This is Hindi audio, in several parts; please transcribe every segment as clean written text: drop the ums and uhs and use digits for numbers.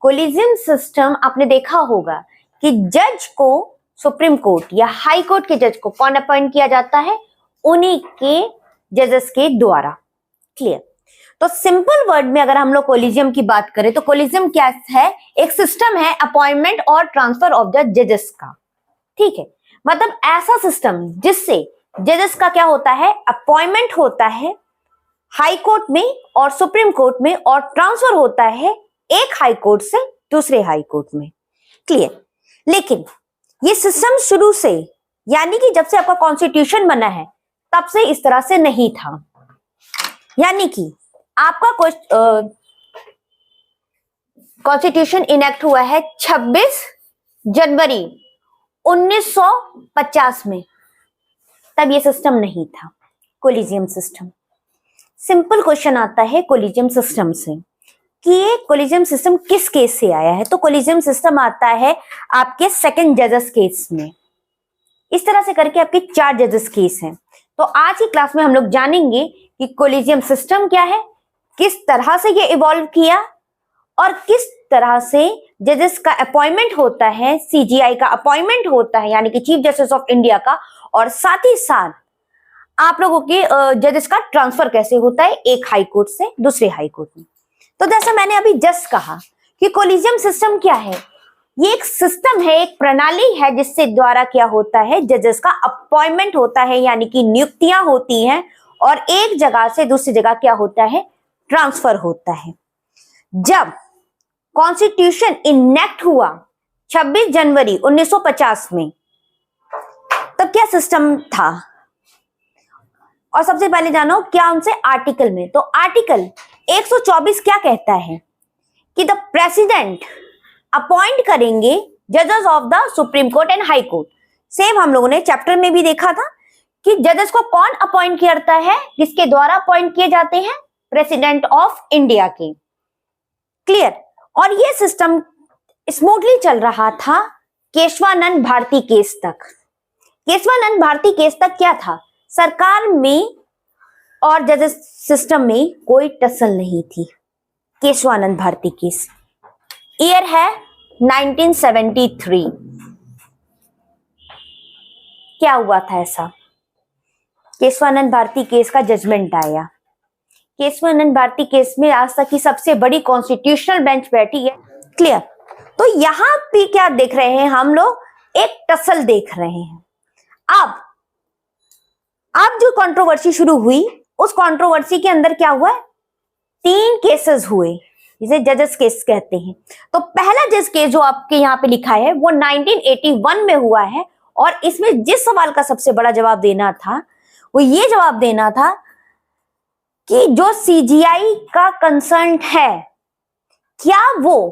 कोलिजियम सिस्टम आपने देखा होगा कि जज को सुप्रीम कोर्ट या हाई कोर्ट के जज को कौन अपॉइंट किया जाता है, उन्हीं के जजेस के द्वारा। क्लियर। तो सिंपल वर्ड में अगर हम लोग कोलिजियम की बात करें तो कोलिजियम क्या है, एक सिस्टम है अपॉइंटमेंट और ट्रांसफर ऑफ द जजेस का। ठीक है, मतलब ऐसा सिस्टम जिससे जजेस का क्या होता है, अपॉइंटमेंट होता है हाई कोर्ट में और सुप्रीम कोर्ट में, और ट्रांसफर होता है एक हाई कोर्ट से दूसरे हाई कोर्ट में। क्लियर। लेकिन ये सिस्टम शुरू से, यानी कि जब से आपका कॉन्स्टिट्यूशन बना है तब से इस तरह से नहीं था। यानी कि आपका कॉन्स्टिट्यूशन इनेक्ट हुआ है 26 जनवरी 1950 में, तब ये सिस्टम नहीं था कोलिजियम सिस्टम। सिंपल क्वेश्चन आता है कोलिजियम सिस्टम से कि ये कोलिजियम सिस्टम किस केस से आया है, तो कोलिजियम सिस्टम आता है आपके सेकंड जजेस केस में। इस तरह से करके आपके 4 जजेस केस हैं। तो आज की क्लास में हम लोग जानेंगे कि कोलिजियम सिस्टम क्या है, किस तरह से ये इवॉल्व किया, और किस तरह से जजेस का अपॉइंटमेंट होता है, सीजीआई का अपॉइंटमेंट होता है यानी कि चीफ जस्टिस ऑफ इंडिया का, और साथ ही साथ आप लोगों के जजेस का ट्रांसफर कैसे होता है एक हाई कोर्ट से दूसरे हाई कोर्ट में। तो जैसा मैंने अभी जस्ट कहा कि कोलिजियम सिस्टम क्या है, ये एक सिस्टम है, एक प्रणाली है जिससे द्वारा क्या होता है, जजेस का अपॉइंटमेंट होता है यानी कि नियुक्तियां होती हैं, और एक जगह से दूसरी जगह क्या होता है, ट्रांसफर होता है। जब कॉन्स्टिट्यूशन इनेक्ट हुआ 26 जनवरी 1950 में, तब क्या सिस्टम था, और सबसे पहले जानो क्या उनसे आर्टिकल में। तो आर्टिकल 124 क्या कहता है कि द प्रेसिडेंट अपॉइंट करेंगे जजेस of the supreme court and high court. Same हम लोगों ने चैप्टर में भी देखा था कि जजेस को कौन अपॉइंट करता है, किसके द्वारा अपॉइंट किए जाते हैं, प्रेसिडेंट ऑफ इंडिया के। क्लियर। और ये सिस्टम स्मूथली चल रहा था केशवानंद भारती केस तक। केशवानंद भारती केस तक क्या था, सरकार में और जजेस सिस्टम में कोई टसल नहीं थी। केशवानंद भारती केस, ईयर है 1973। क्या हुआ था ऐसा, केशवानंद भारती केस का जजमेंट आया। केशवानंद भारती केस में आज तक की सबसे बड़ी कॉन्स्टिट्यूशनल बेंच बैठी है। क्लियर। तो यहां पे क्या देख रहे हैं हम लोग, एक टसल देख रहे हैं। अब जो कंट्रोवर्सी शुरू हुई, उस कंट्रोवर्सी के अंदर क्या हुआ, 3 केसेस हुए जिसे जजेस केस कहते हैं। तो पहला जज केस जो आपके यहाँ पे लिखा है वो 1981 में हुआ है, और इसमें जिस सवाल का सबसे बड़ा जवाब देना था वो ये जवाब देना था कि जो सीजीआई का कंसर्न है क्या वो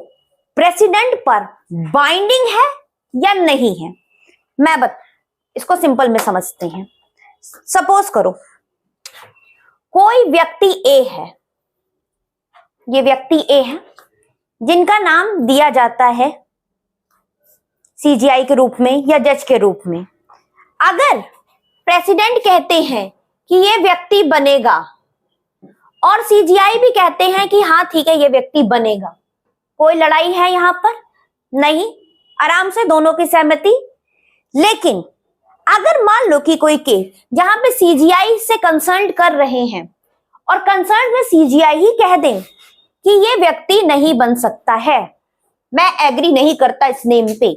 प्रेसिडेंट पर बाइंडिंग है या नहीं है। इसको सिंपल में समझते हैं। सपोज करो कोई व्यक्ति ए है, ये व्यक्ति ए है जिनका नाम दिया जाता है सीजीआई के रूप में या जज के रूप में। अगर प्रेसिडेंट कहते हैं कि ये व्यक्ति बनेगा और सीजीआई भी कहते हैं कि हाँ ठीक है ये व्यक्ति बनेगा, कोई लड़ाई है यहां पर नहीं, आराम से दोनों की सहमति। लेकिन अगर मान लो कि कोई केस जहां पे सीजीआई से कंसर्न कर रहे हैं और कंसर्न में सीजीआई ही कह दें कि ये व्यक्ति नहीं बन सकता है, मैं एग्री नहीं करता इस नेम पे,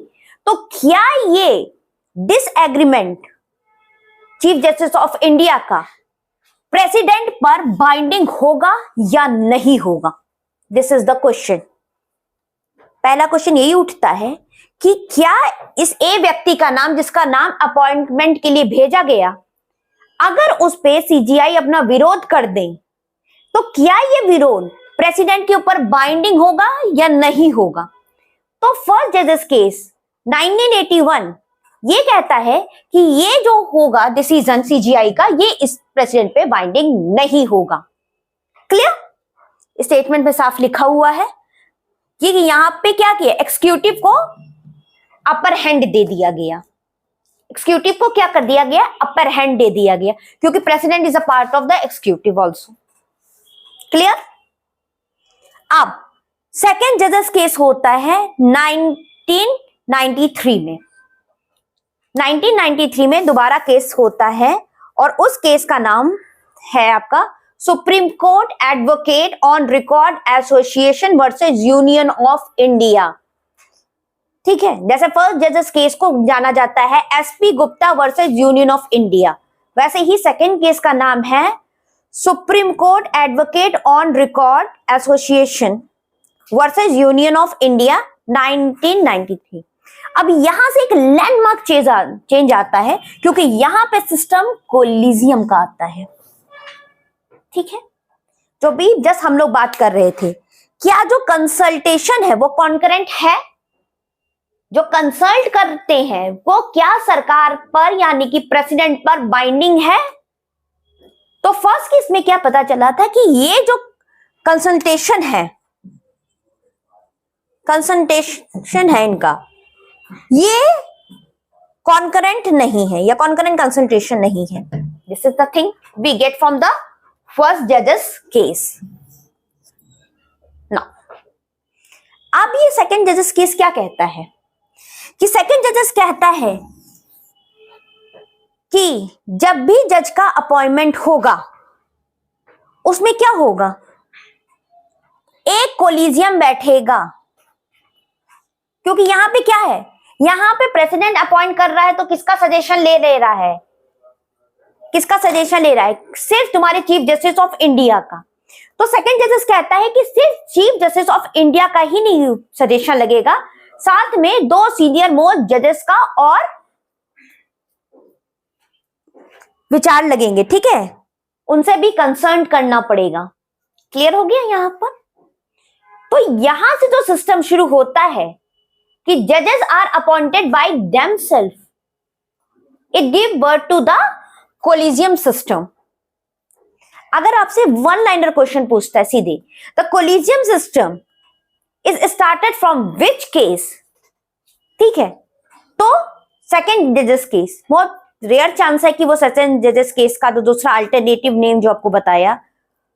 तो क्या ये disagreement chief justice of India का प्रेसिडेंट पर बाइंडिंग होगा या नहीं होगा? This is the question. पहला क्वेश्चन यही उठता है कि क्या इस ए व्यक्ति का नाम, जिसका नाम अपॉइंटमेंट के लिए भेजा गया, अगर उस पे सीजीआई अपना विरोध कर दे तो क्या ये विरोध प्रेसिडेंट के ऊपर बाइंडिंग होगा या नहीं होगा? तो फर्स्ट जजेस केस 1981 ये कहता है कि ये जो होगा डिसीजन सीजीआई का, ये इस प्रेसिडेंट पे बाइंडिंग नहीं होगा। क्लियर। स्टेटमेंट में साफ लिखा हुआ है कि यहां पे क्या किया, एक्सिक्यूटिव को अपर हैंड दे दिया गया। एक्सिक्यूटिव को क्या कर दिया गया, अपर हैंड दे दिया गया, क्योंकि president is a part of the executive also. Clear. अब सेकेंड जजेस केस होता है 1993 में। 1993 में दोबारा केस होता है और उस केस का नाम है आपका supreme court advocate on record association versus union of India. ठीक है, जैसे फर्स्ट जजेस केस को जाना जाता है SP Gupta versus union of India, वैसे ही सेकेंड केस का नाम है supreme court advocate on record association versus union of India 1993। अब यहां से एक लैंडमार्क चेंज आता है क्योंकि यहां पे सिस्टम कोलिजियम का आता है। ठीक है, जो भी जस्ट हम लोग बात कर रहे थे, क्या जो कंसल्टेशन है वो कॉन्करेंट है? जो कंसल्ट करते हैं वो क्या सरकार पर यानी कि प्रेसिडेंट पर बाइंडिंग है? तो फर्स्ट केस में क्या पता चला था कि ये जो कंसल्टेशन है इनका, ये कॉन्करेंट नहीं है या कॉन्करेंट कंसल्टेशन नहीं है। This is the thing we get from the first जजेस केस। नाउ अब ये सेकंड जजेस केस क्या कहता है कि सेकंड जजेस कहता है कि जब भी जज का अपॉइंटमेंट होगा उसमें क्या होगा, एक कोलिजियम बैठेगा। क्योंकि यहां पे क्या है, यहां पे प्रेसिडेंट अपॉइंट कर रहा है तो किसका सजेशन ले रहा है? किसका सजेशन ले रहा है? सिर्फ तुम्हारे चीफ जस्टिस ऑफ इंडिया का। तो सेकंड जजेस कहता है कि सिर्फ चीफ जस्टिस ऑफ इंडिया का ही नहीं सजेशन लगेगा, साथ में दो सीनियर मोस्ट जजेस का और विचार लगेंगे। ठीक है, उनसे भी कंसर्न करना पड़ेगा। क्लियर हो गया यहां पर? तो यहां से जो सिस्टम शुरू होता है कि जजेस are appointed by themselves, it give birth to the collegium system. अगर आपसे वन लाइनर क्वेश्चन पूछता है सीधे, the collegium system is started from which case? ठीक है, तो सेकेंड जजेस केस। बहुत रेयर चांस है कि वो सेकंड जजेस केस का तो दूसरा अल्टरनेटिव नेम जो आपको बताया,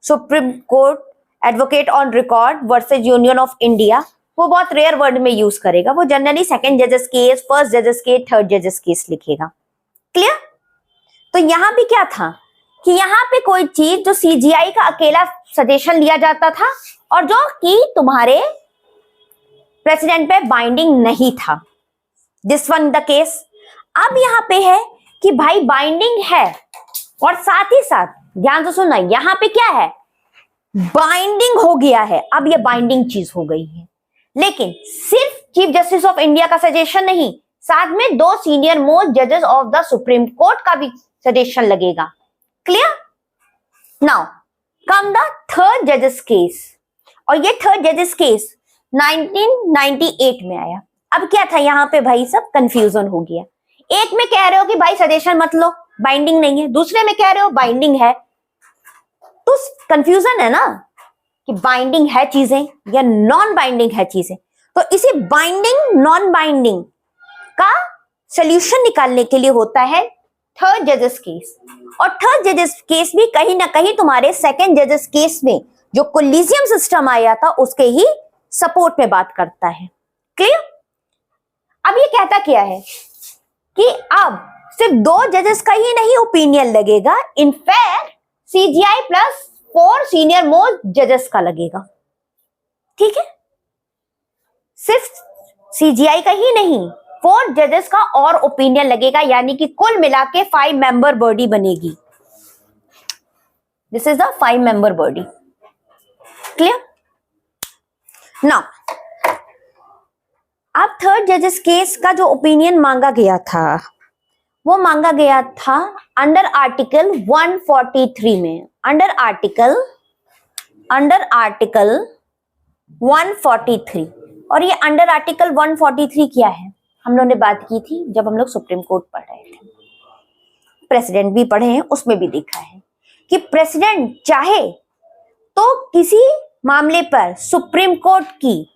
supreme court advocate on record versus union of India, वो बहुत रेयर वर्ड में यूज करेगा। वो जनरली सेकंड जजेस केस, फर्स्ट जजेस केस, थर्ड जजेस केस लिखेगा। क्लियर? तो यहां भी क्या था कि यहां पे कोई चीज जो सीजीआई का अकेला सजेशन लिया जाता था और जो कि तुम्हारे प्रेसिडेंट पे बाइंडिंग नहीं था। This one the case. अब यहां पे है कि भाई बाइंडिंग है और साथ ही साथ ध्यान से सुनना, यहां पे क्या है, बाइंडिंग हो गया है। अब ये बाइंडिंग चीज हो गई है, लेकिन सिर्फ चीफ जस्टिस ऑफ इंडिया का सजेशन नहीं, साथ में दो सीनियर मोस्ट जजेस ऑफ द सुप्रीम कोर्ट का भी सजेशन लगेगा। Clear? Now come the third जजेस केस, और ये थर्ड जजेस केस 1998 में आया। अब क्या था यहां पे भाई, सब कंफ्यूजन हो गया। एक में कह रहे हो कि भाई सजेशन मत लो, बाइंडिंग नहीं है, दूसरे में कह रहे हो बाइंडिंग है, तो कंफ्यूजन है ना कि बाइंडिंग है चीजें या नॉन बाइंडिंग है चीजें। तो इसी बाइंडिंग नॉन बाइंडिंग का सॉल्यूशन निकालने के लिए होता है थर्ड जजेस केस। और थर्ड जजेस केस भी कहीं ना कहीं तुम्हारे सेकंड जजेस केस में जो कोलिजियम सिस्टम आया था उसके ही सपोर्ट में बात करता है। क्लियर? अब ये कहता क्या है कि अब सिर्फ दो जजेस का ही नहीं ओपिनियन लगेगा, in fact CGI plus 4 senior most जजेस का लगेगा। ठीक है, सिर्फ सीजीआई का ही नहीं, 4 जजेस का और ओपिनियन लगेगा, यानी कि कुल मिला के 5 मेंबर बॉडी बनेगी। This is the 5 member body. Clear? Now अब थर्ड जजेस केस का जो ओपिनियन मांगा गया था वो मांगा गया था अंडर आर्टिकल 143 में। Under article 143। और ये अंडर आर्टिकल 143 क्या है, हम लोगों ने बात की थी जब हम लोग सुप्रीम कोर्ट पढ़ रहे थे, प्रेसिडेंट भी पढ़े हैं, उसमें भी देखा है कि प्रेसिडेंट चाहे तो किसी मामले पर सुप्रीम कोर्ट की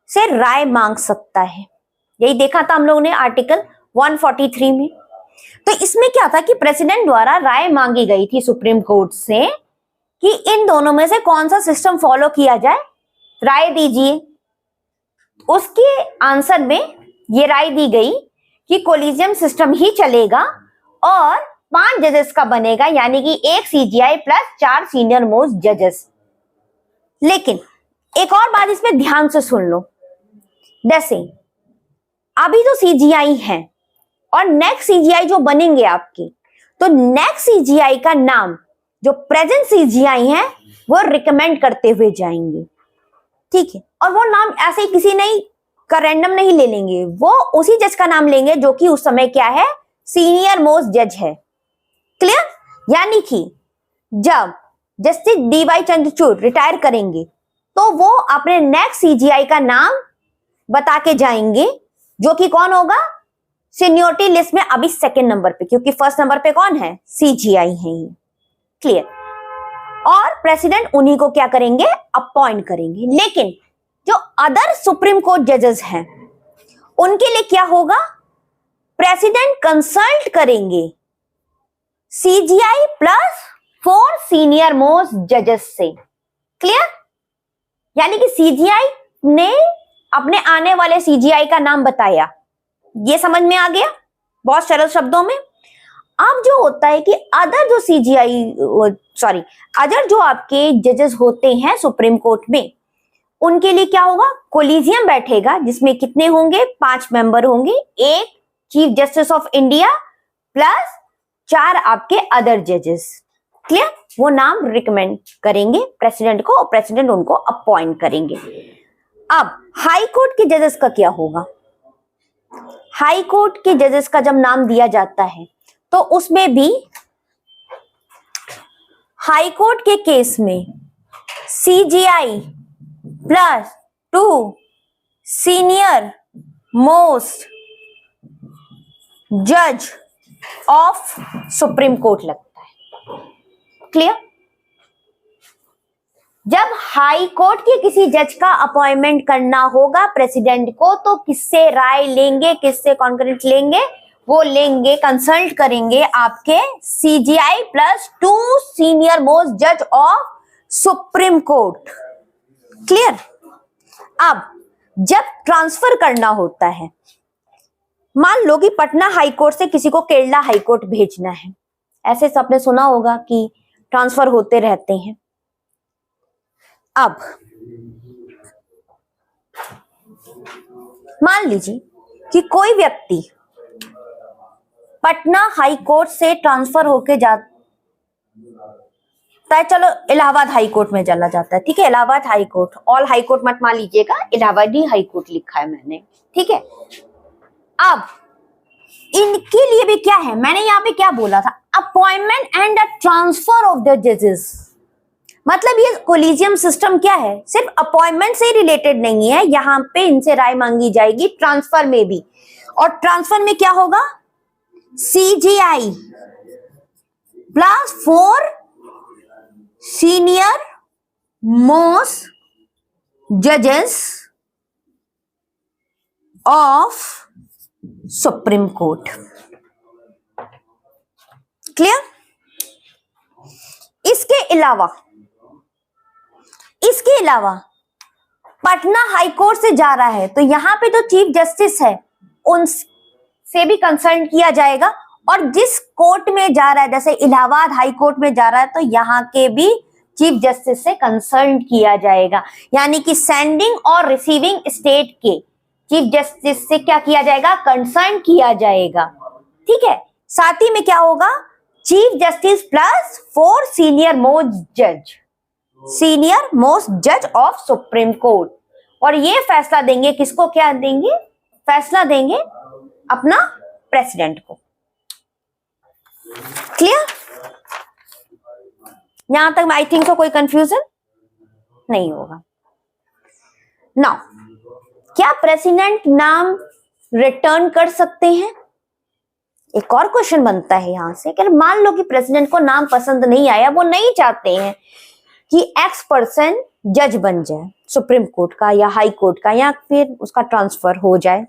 से राय मांग सकता है। यही देखा था हम लोगों ने आर्टिकल 143 में। तो इसमें क्या था कि प्रेसिडेंट द्वारा राय मांगी गई थी सुप्रीम कोर्ट से कि इन दोनों में से कौन सा सिस्टम फॉलो किया जाए, राय दीजिए। उसके आंसर में ये राय दी गई कि कोलिजियम सिस्टम ही चलेगा और 5 जजेस का बनेगा, यानी कि 1 सीजीआई प्लस 4 सीनियर मोस्ट जजेस। लेकिन एक और बात इसमें ध्यान से सुन लो, जैसे अभी तो सीजीआई है और नेक्स्ट सीजीआई जो बनेंगे आपके, तो नेक्स्ट सीजीआई का नाम जो प्रेजेंट सीजीआई है वो रिकमेंड करते हुए जाएंगे, ठीक है। और वो नाम ऐसे ही किसी नहीं का रैंडम नहीं ले लेंगे, वो उसी जज का नाम लेंगे जो कि उस समय क्या है, सीनियर मोस्ट जज है। क्लियर? यानी कि जब जस्टिस डी.वाई. चंद्रचूड़ रिटायर करेंगे तो वो अपने नेक्स्ट सीजीआई का नाम बता के जाएंगे, जो कि कौन होगा सीनियोरिटी लिस्ट में अभी सेकंड नंबर पे, क्योंकि फर्स्ट नंबर पे कौन है, सीजीआई है ये। क्लियर? और प्रेसिडेंट उन्हीं को क्या करेंगे, अपॉइंट करेंगे। लेकिन जो अदर सुप्रीम कोर्ट जजेस हैं उनके लिए क्या होगा, प्रेसिडेंट कंसल्ट करेंगे सीजीआई प्लस 4 सीनियर मोस्ट जजेस से। क्लियर? यानी कि सीजीआई ने अपने आने वाले सीजीआई का नाम बताया, ये समझ में आ गया बहुत सरल शब्दों में। अब जो होता है कि अदर जो आपके जजेस होते हैं सुप्रीम कोर्ट में, उनके लिए क्या होगा, कोलिजियम बैठेगा जिसमें कितने होंगे, 5 मेंबर होंगे, 1 chief justice of India plus 4 आपके अदर जजेस। क्लियर? वो नाम रिकमेंड करेंगे प्रेसिडेंट को और प्रेसिडेंट उनको अपॉइंट करेंगे। अब हाई कोर्ट के जजेस का क्या होगा, हाई कोर्ट के जजेस का जब नाम दिया जाता है तो उसमें भी हाई कोर्ट के केस में सीजीआई प्लस 2 सीनियर मोस्ट जज ऑफ सुप्रीम कोर्ट लगता है। क्लियर? जब हाई कोर्ट के किसी जज का अपॉइंटमेंट करना होगा प्रेसिडेंट को, तो किससे राय लेंगे, किससे कॉन्करेंट लेंगे, वो लेंगे, कंसल्ट करेंगे आपके सीजीआई प्लस 2 सीनियर मोस्ट जज ऑफ सुप्रीम कोर्ट। क्लियर? अब जब ट्रांसफर करना होता है, मान लो कि पटना हाई कोर्ट से किसी को केरला हाई कोर्ट भेजना है, ऐसे आपने सुना होगा कि ट्रांसफर होते रहते हैं। अब मान लीजिए कि कोई व्यक्ति पटना हाई कोर्ट से ट्रांसफर होके जाता है, चलो इलाहाबाद हाई कोर्ट में चला जाता है, ठीक है, Allahabad high court, all high court मत मान लीजिएगा, इलाहाबादी हाई कोर्ट लिखा है मैंने, ठीक है। अब इनके लिए भी क्या है, मैंने यहाँ पे क्या बोला था, appointment and the transfer of the जजेस। मतलब ये कोलिजियम सिस्टम क्या है, सिर्फ अपॉइंटमेंट से ही रिलेटेड नहीं है, यहाँ पे इनसे राय मांगी जाएगी ट्रांसफर में भी। और ट्रांसफर में क्या होगा, सीजीआई प्लस 4 सीनियर मोस्ट जजेस ऑफ सुप्रीम कोर्ट। क्लियर? इसके अलावा पटना हाई कोर्ट से जा रहा है तो यहाँ पे जो चीफ जस्टिस है उनसे भी कंसल्ट किया जाएगा, और जिस कोर्ट में जा रहा है, जैसे इलाहाबाद हाई कोर्ट में जा रहा है, तो यहाँ के भी चीफ जस्टिस से कंसल्ट किया जाएगा। यानी कि सेंडिंग और रिसीविंग स्टेट के चीफ जस्टिस से क्या किया जाएगा, कंसल्ट किया जाएगा, ठीक है। साथ ही में क्या होगा, chief justice plus 4 senior most जज ऑफ सुप्रीम कोर्ट। और ये फैसला देंगे किसको, क्या देंगे, फैसला देंगे अपना प्रेसिडेंट को। क्लियर? यहां तक आई थिंक तो कोई कंफ्यूजन नहीं होगा। नाउ क्या प्रेसिडेंट नाम रिटर्न कर सकते हैं? एक और क्वेश्चन बनता है यहां से कि मान लो कि प्रेसिडेंट को नाम पसंद नहीं आया, वो नहीं चाहते हैं कि एक्स पर्सन जज बन जाए सुप्रीम कोर्ट का या हाई कोर्ट का, या फिर उसका ट्रांसफर हो जाए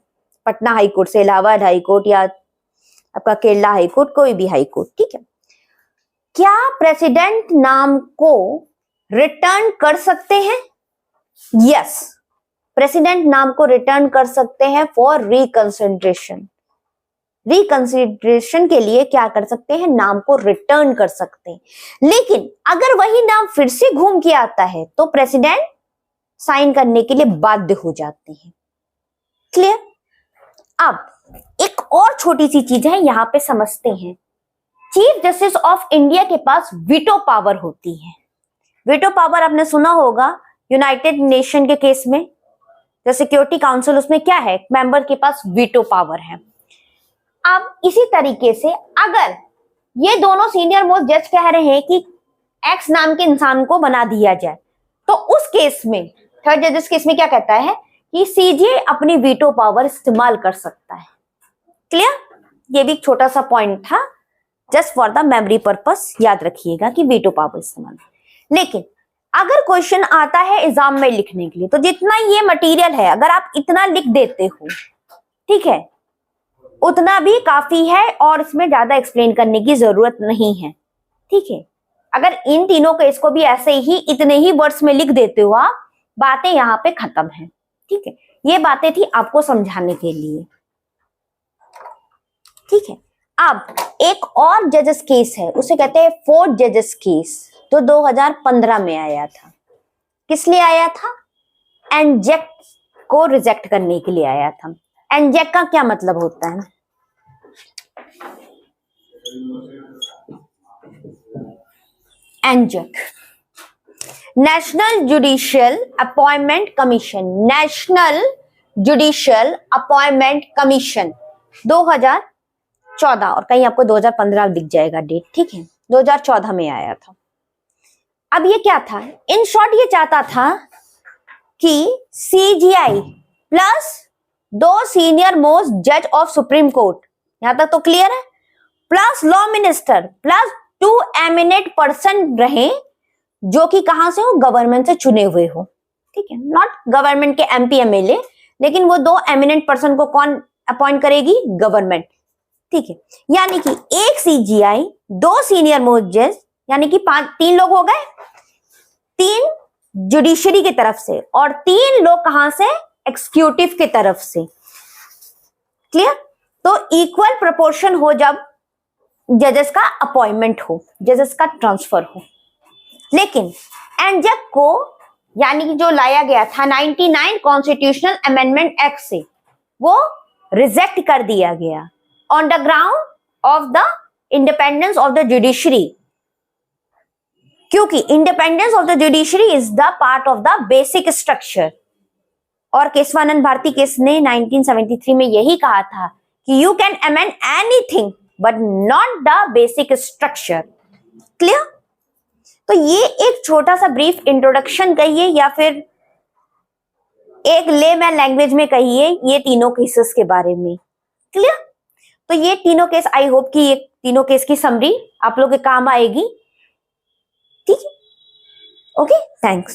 पटना हाई कोर्ट से इलाहाबाद हाई कोर्ट या आपका केरला हाई कोर्ट, कोई भी हाई कोर्ट, ठीक है। क्या प्रेसिडेंट नाम को रिटर्न कर सकते हैं? यस, प्रेसिडेंट नाम को रिटर्न कर सकते हैं फॉर रिकंसिडरेशन। रिकंसिडरेशन के लिए क्या कर सकते हैं, नाम को रिटर्न कर सकते हैं। लेकिन अगर वही नाम फिर से घूम के आता है तो प्रेसिडेंट साइन करने के लिए बाध्य हो जाते हैं। क्लियर? अब एक और छोटी सी चीज है, यहां पे समझते हैं। चीफ जस्टिस ऑफ इंडिया के पास वीटो पावर होती है। वीटो पावर आपने सुना होगा यूनाइटेड नेशन के केस में, जो सिक्योरिटी काउंसिल, उसमें क्या है, मेंबर के पास वीटो पावर है। अब इसी तरीके से अगर ये दोनों सीनियर मोस्ट जज कह रहे हैं कि एक्स नाम के इंसान को बना दिया जाए, तो उस केस में, थर्ड जजेस केस में क्या कहता है कि सीजे अपनी वीटो पावर इस्तेमाल कर सकता है। क्लियर? ये भी एक छोटा सा पॉइंट था, just for the memory purpose याद रखिएगा कि वीटो पावर इस्तेमाल। लेकिन अगर क्वेश्चन आता है एग्जाम में लिखने के लिए, तो जितना ये मटेरियल है अगर आप इतना लिख देते हो, ठीक है, उतना भी काफी है और इसमें ज्यादा एक्सप्लेन करने की जरूरत नहीं है। ठीक है, अगर इन तीनों केस को भी ऐसे ही इतने ही वर्ड्स में लिख देते हो आप, बातें यहाँ पे खत्म है। ठीक है, ये बातें थी आपको समझाने के लिए। ठीक है, अब एक और जजेस केस है, उसे कहते हैं फोर्थ जजेस केस, तो 2015 में आया था। किस लिए आया था? एनजेक को रिजेक्ट करने के लिए आया था। एनजेक का क्या मतलब होता है? NJAC, national judicial appointment commission. National judicial appointment commission 2014, और कहीं आपको 2015 दिख जाएगा डेट। ठीक है, 2014 में आया था। अब ये क्या था? इन शॉर्ट ये चाहता था कि सीजीआई प्लस 2 सीनियर मोस्ट जज ऑफ सुप्रीम कोर्ट, यहां तक तो क्लियर है, plus law minister plus 2 eminent person रहे, जो कि कहां से हो? गवर्नमेंट से चुने हुए हो। ठीक है, नॉट गवर्नमेंट के एमपी एमएलए, लेकिन वो 2 एमिनेंट पर्सन को कौन अपॉइंट करेगी? गवर्नमेंट। ठीक है, यानी कि एक सीजीआई, 2 सीनियर मोस्ट जज, यानी कि 3 लोग हो गए, 3 जुडिशरी की तरफ से और 3 लोग कहां से? एक्सिक्यूटिव की तरफ से। क्लियर? तो इक्वल प्रोपोर्शन हो जब जजेस का अपॉइंटमेंट हो, जजेस का ट्रांसफर हो। लेकिन एनजेक को, यानी कि जो लाया गया था 99 कॉन्स्टिट्यूशनल अमेंडमेंट एक्ट से, वो रिजेक्ट कर दिया गया on the ground of the independence of the judiciary, क्योंकि independence of the judiciary is the part of the basic structure. और केशवानंद भारती केस ने 1973 में यही कहा था कि you can amend anything but not the basic structure. Clear? तो ये एक छोटा सा ब्रीफ इंट्रोडक्शन कहिए या फिर एक लेमैन लैंग्वेज में कहिए ये तीनों केसेस के बारे में। क्लियर? तो ये तीनों केस, आई होप कि ये तीनों केस की समरी आप लोग के काम आएगी। ठीक है, ओके, थैंक्स।